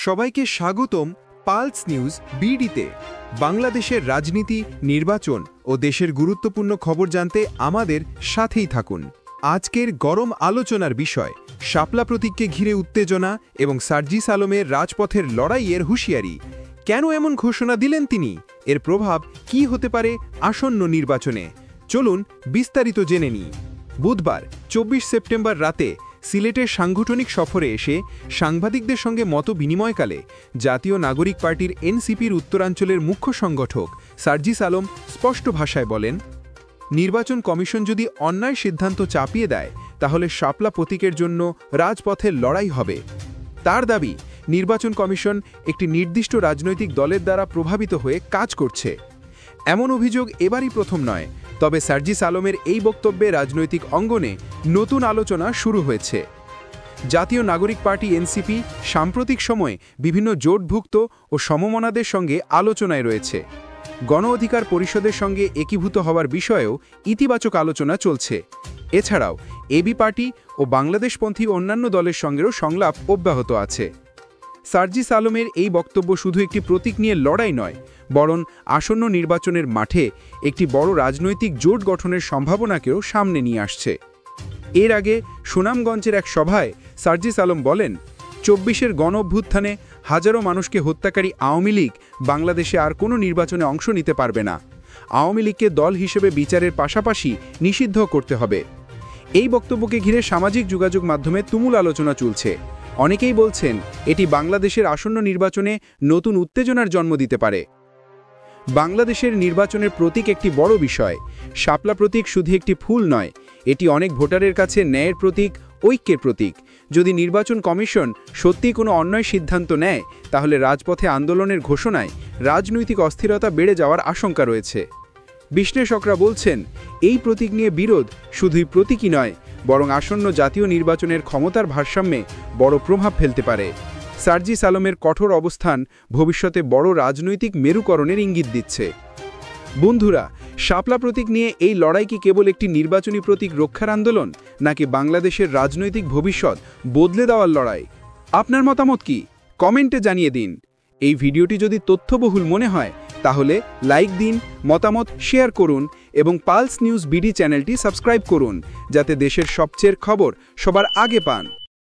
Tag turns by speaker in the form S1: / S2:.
S1: সবাইকে স্বাগতম pulse news বিডিতে। বাংলাদেশের রাজনীতি, নির্বাচন ও দেশের গুরুত্বপূর্ণ খবর জানতে আমাদের সাথেই থাকুন। আজকের গরম আলোচনার বিষয় শাপলা প্রতীককে ঘিরে উত্তেজনা এবং সার্জিস আলমের রাজপথের লড়াইয়ের হুঁশিয়ারি। কেন এমন ঘোষণা দিলেন তিনি? এর প্রভাব কি হতে পারে আসন্ন নির্বাচনে? চলুন বিস্তারিত জেনে নিই। বুধবার ২৪ সেপ্টেম্বর রাতে সিলেটের সাংগঠনিক সফরে এসে সাংবাদিকদের সঙ্গে মত বিনিময়কালে জাতীয় নাগরিক পার্টির এনসিপির উত্তরাঞ্চলের মুখ্য সংগঠক সার্জিস আলম স্পষ্ট ভাষায় বলেন, নির্বাচন কমিশন যদি অন্যায় সিদ্ধান্ত চাপিয়ে দেয় তাহলে শাপলা প্রতীকের জন্য রাজপথের লড়াই হবে। তার দাবি, নির্বাচন কমিশন একটি নির্দিষ্ট রাজনৈতিক দলের দ্বারা প্রভাবিত হয়ে কাজ করছে। এমন অভিযোগ এবারই প্রথম নয়, তবে সার্জিস আলমের এই বক্তব্যে রাজনৈতিক অঙ্গনে নতুন আলোচনা শুরু হয়েছে। জাতীয় নাগরিক পার্টি এনসিপি সাম্প্রতিক সময়ে বিভিন্ন জোটভুক্ত ও সমমনাদের সঙ্গে আলোচনায় রয়েছে। গণ অধিকার পরিষদের সঙ্গে একীভূত হওয়ার বিষয়েও ইতিবাচক আলোচনা চলছে। এছাড়াও এবি পার্টি ও বাংলাদেশপন্থী অন্যান্য দলের সঙ্গেও সংলাপ অব্যাহত আছে। সার্জিস আলমের এই বক্তব্য শুধু একটি প্রতীক নিয়ে লড়াই নয়, বরং আসন্ন নির্বাচনের মাঠে একটি বড় রাজনৈতিক জোট গঠনের সম্ভাবনাকেও সামনে নিয়ে আসছে। এর আগে সুনামগঞ্জের এক সভায় সার্জিস আলম বলেন, ২৪-এর গণ অভ্যুত্থানে হাজারো মানুষকে হত্যাকারী আওয়ামী লীগ বাংলাদেশে আর কোনো নির্বাচনে অংশ নিতে পারবে না। আওয়ামী লীগকে দল হিসেবে বিচারের পাশাপাশি নিষিদ্ধ করতে হবে। এই বক্তব্যকে ঘিরে সামাজিক যোগাযোগ মাধ্যমে তুমুল আলোচনা চলছে। অনেকেই বলছেন এটি বাংলাদেশের আসন্ন নির্বাচনে নতুন উত্তেজনার জন্ম দিতে পারে। বাংলাদেশের নির্বাচনের প্রতীক একটি বড় বিষয়। শাপলা প্রতীক শুধু একটি ফুল নয়, এটি অনেক ভোটারের কাছে ন্যায়ের প্রতীক, ঐক্যের প্রতীক। যদি নির্বাচন কমিশন সত্যিই কোনো অন্যায় সিদ্ধান্ত নেয়, তাহলে রাজপথে আন্দোলনের ঘোষণায় রাজনৈতিক অস্থিরতা বেড়ে যাওয়ার আশঙ্কা রয়েছে। বিশ্লেষকরা বলছেন, এই প্রতীক নিয়ে বিরোধ শুধুই প্রতীকই নয়, বরং আসন্ন জাতীয় নির্বাচনের ক্ষমতার ভারসাম্যে বড় প্রভাব ফেলতে পারে। সার্জিস আলমের কঠোর অবস্থান ভবিষ্যতে বড় রাজনৈতিক মেরুকরণের ইঙ্গিত দিচ্ছে। বন্ধুরা, শাপলা প্রতীক নিয়ে এই লড়াই কি কেবল একটি নির্বাচনী প্রতীক রক্ষার আন্দোলন, নাকি বাংলাদেশের রাজনৈতিক ভবিষ্যৎ বদলে দেওয়ার লড়াই? আপনার মতামত কি? কমেন্টে জানিয়ে দিন। এই ভিডিওটি যদি তথ্যবহুল মনে হয় তাহলে লাইক দিন, মতামত শেয়ার করুন এবং পালস নিউজ বিডি চ্যানেলটি সাবস্ক্রাইব করুন, যাতে দেশের সবচেয়ে খবর সবার আগে পান।